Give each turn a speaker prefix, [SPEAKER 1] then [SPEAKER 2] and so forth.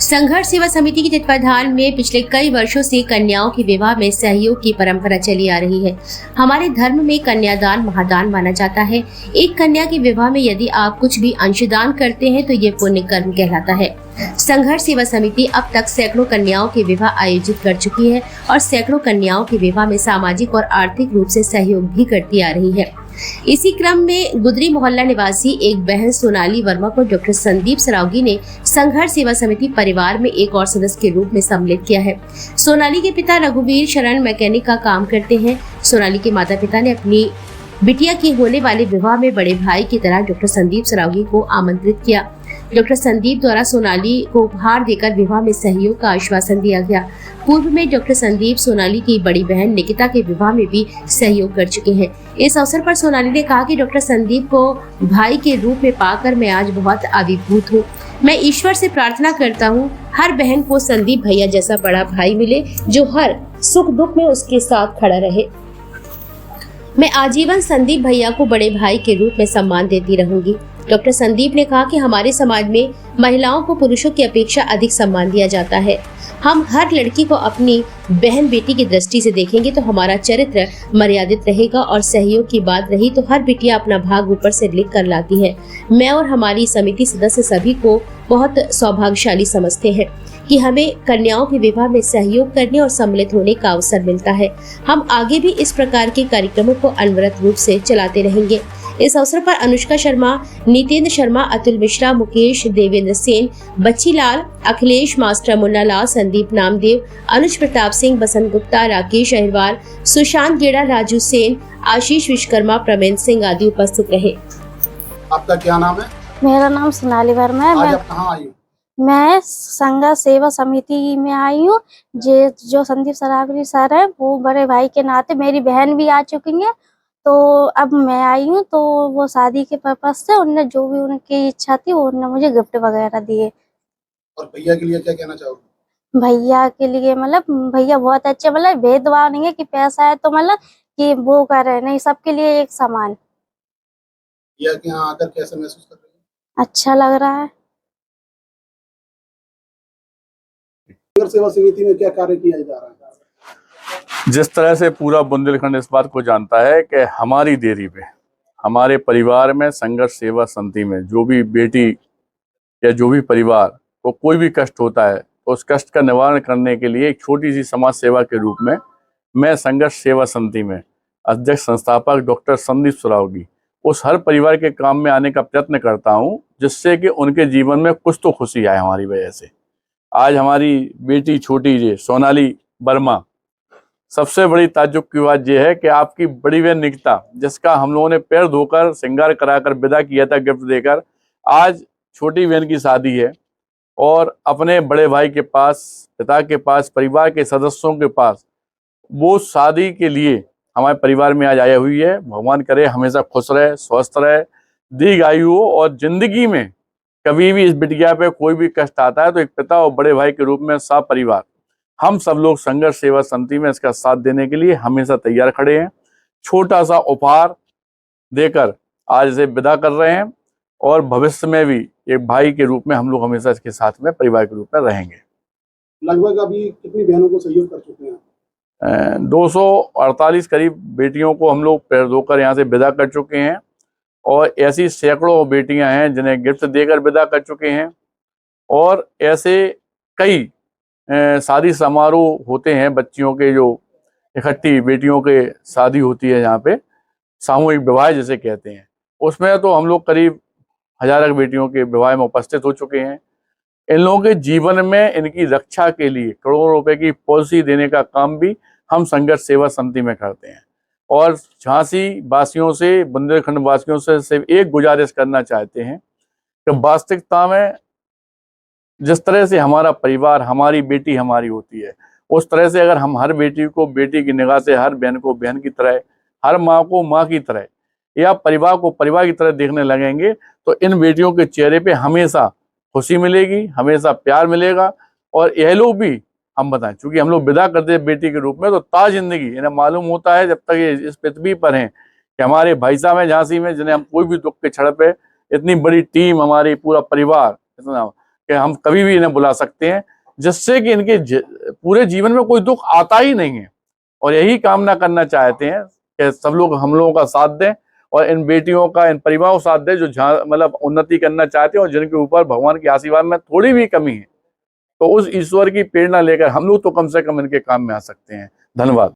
[SPEAKER 1] संघर्ष सेवा समिति के तत्वाधान में पिछले कई वर्षों से कन्याओं के विवाह में सहयोग की परंपरा चली आ रही है। हमारे धर्म में कन्यादान महादान माना जाता है। एक कन्या के विवाह में यदि आप कुछ भी अंशदान करते हैं तो ये पुण्य कर्म कहलाता है। संघर्ष सेवा समिति अब तक सैकड़ों कन्याओं के विवाह आयोजित कर चुकी है और सैकड़ों कन्याओं के विवाह में सामाजिक और आर्थिक रूप से सहयोग भी करती आ रही है। इसी क्रम में गुदरी मोहल्ला निवासी एक बहन सोनाली वर्मा को डॉक्टर संदीप सरावगी ने संघर्ष सेवा समिति परिवार में एक और सदस्य के रूप में सम्मिलित किया है। सोनाली के पिता रघुवीर शरण मैकेनिक का काम करते हैं। सोनाली के माता पिता ने अपनी बिटिया के होने वाले विवाह में बड़े भाई की तरह डॉक्टर संदीप सरावगी को आमंत्रित किया। डॉक्टर संदीप द्वारा सोनाली को उपहार देकर विवाह में सहयोग का आश्वासन दिया गया। पूर्व में डॉक्टर संदीप सोनाली की बड़ी बहन निकिता के विवाह में भी सहयोग कर चुके हैं। इस अवसर पर सोनाली ने कहा कि डॉक्टर संदीप को भाई के रूप में पाकर मैं आज बहुत अभिभूत हूँ। मैं ईश्वर से प्रार्थना करता हूँ हर बहन को संदीप भैया जैसा बड़ा भाई मिले जो हर सुख दुख में उसके साथ खड़ा रहे। मैं आजीवन संदीप भैया को बड़े भाई के रूप में सम्मान देती रहूंगी। डॉक्टर संदीप ने कहा कि हमारे समाज में महिलाओं को पुरुषों की अपेक्षा अधिक सम्मान दिया जाता है। हम हर लड़की को अपनी बहन बेटी की दृष्टि से देखेंगे तो हमारा चरित्र मर्यादित रहेगा और सहयोग की बात रही तो हर बिटिया अपना भाग ऊपर से लिख कर लाती है। मैं और हमारी समिति सदस्य सभी को बहुत सौभाग्यशाली समझते हैं कि हमें कन्याओं के विवाह में सहयोग करने और सम्मिलित होने का अवसर मिलता है। हम आगे भी इस प्रकार के कार्यक्रमों को अनवरत रूप से चलाते रहेंगे। इस अवसर पर अनुष्का शर्मा, नितेंद्र शर्मा, अतुल मिश्रा, मुकेश, देवेंद्र सेन, बच्ची लाल, अखिलेश मास्टर, मुन्ना लाल, संदीप नामदेव, अनुज प्रताप सिंह, बसंत गुप्ता, राकेश अहिरवार, सुशांत गेड़ा, राजू सेन, आशीष विश्वकर्मा, प्रमेंद्र सिंह आदि उपस्थित रहे।
[SPEAKER 2] आपका क्या नाम है?
[SPEAKER 3] मेरा नाम सोनाली वर्मा है।
[SPEAKER 2] आज आप कहाँ आई हो?
[SPEAKER 3] मैं संघर्ष सेवा समिति में आई हूँ। जो संदीप सरावगी सर है वो बड़े भाई के नाते, मेरी बहन भी आ चुकी है तो अब मैं आई हूँ। तो वो शादी के पर्पज से उनने जो भी उनकी इच्छा थी वो उन्होंने मुझे गिफ्ट वगैरह दिए।
[SPEAKER 2] और भैया के लिए क्या कहना चाहोगे?
[SPEAKER 3] भैया के लिए मतलब भैया बहुत अच्छे, मतलब भेदभाव नहीं है कि पैसा है तो मतलब कि वो करे, नहीं, सबके लिए एक समान।
[SPEAKER 2] भैया के यहाँ आकर कैसा महसूस कर रहे हैं?
[SPEAKER 3] अच्छा लग रहा है।
[SPEAKER 2] संघर्ष सेवा समिति में क्या कार्य किया जा रहा है?
[SPEAKER 4] जिस तरह से पूरा बुंदेलखंड इस बात को जानता है कि हमारी देरी पे हमारे परिवार में संघर्ष सेवा समिति में जो भी बेटी या जो भी परिवार को कोई भी कष्ट होता है तो उस कष्ट का निवारण करने के लिए एक छोटी सी समाज सेवा के रूप में मैं संघर्ष सेवा समिति में अध्यक्ष संस्थापक डॉक्टर संदीप सरावगी उस हर परिवार के काम में आने का प्रयत्न करता हूं जिससे कि उनके जीवन में कुछ तो खुशी आए हमारी वजह से। आज हमारी बेटी छोटी जी सोनाली वर्मा, सबसे बड़ी ताज्जुब की बात यह है कि आपकी बड़ी बहन निकिता, जिसका हम लोगों ने पैर धोकर श्रृंगार कराकर विदा किया था गिफ्ट देकर, आज छोटी बहन की शादी है और अपने बड़े भाई के पास, पिता के पास, परिवार के सदस्यों के पास वो शादी के लिए हमारे परिवार में आज आई हुई है। भगवान करे हमेशा खुश रहे, स्वस्थ रहे, दीर्घायु हो और जिंदगी में कभी भी इस बिटिया पे कोई भी कष्ट आता है तो एक पिता और बड़े भाई के रूप में सब परिवार हम सब लोग संघर्ष सेवा समिति में इसका साथ देने के लिए हमेशा तैयार खड़े हैं। छोटा सा उपहार देकर आज इसे विदा कर रहे हैं और भविष्य में भी एक भाई के रूप में हम लोग हमेशा इसके साथ में परिवार के रूप में रहेंगे।
[SPEAKER 2] लगभग अभी कितनी बहनों को सहयोग कर चुके हैं?
[SPEAKER 4] 248 करीब बेटियों को हम लोग पैर धोकर यहाँ से विदा कर चुके हैं और ऐसी सैकड़ों बेटियां हैं जिन्हें गिफ्ट देकर विदा कर चुके हैं और ऐसे कई शादी समारोह होते हैं बच्चियों के, जो इकट्ठी बेटियों के शादी होती है जहाँ पे सामूहिक विवाह जिसे कहते हैं, उसमें तो हम लोग करीब हजारों बेटियों के विवाह में उपस्थित हो चुके हैं। इन लोगों के जीवन में इनकी रक्षा के लिए करोड़ों रुपए की पॉलिसी देने का काम भी हम संघर्ष सेवा समिति में करते हैं और झांसी वासियों से, बुंदेलखंड वासियों से सिर्फ एक गुजारिश करना चाहते हैं कि वास्तविकता में जिस तरह से हमारा परिवार, हमारी बेटी हमारी होती है, उस तरह से अगर हम हर बेटी को बेटी की निगाह से, हर बहन को बहन की तरह, हर माँ को माँ की तरह या परिवार को परिवार की तरह देखने लगेंगे तो इन बेटियों के चेहरे पे हमेशा खुशी मिलेगी, हमेशा प्यार मिलेगा। और यह लोग भी हम बताएं, चूंकि हम लोग विदा करते हैं बेटी के रूप में तो ता जिंदगी इन्हें मालूम होता है जब तक ये इस पृथ्वी पर हैं कि हमारे भाई साहब हैं झांसी में, जिन्हें हम कोई भी दुख के क्षण पे इतनी बड़ी टीम, हमारी पूरा परिवार इतना कि हम कभी भी इन्हें बुला सकते हैं, जिससे कि इनके पूरे जीवन में कोई दुख आता ही नहीं है। और यही कामना करना चाहते हैं कि सब लोग हम लोगों का साथ दें और इन बेटियों का, इन परिवारों को साथ दें जो मतलब उन्नति करना चाहते हैं और जिनके ऊपर भगवान के आशीर्वाद में थोड़ी भी कमी है, तो उस ईश्वर की प्रेरणा लेकर हम लोग तो कम से कम इनके काम में आ सकते हैं। धन्यवाद।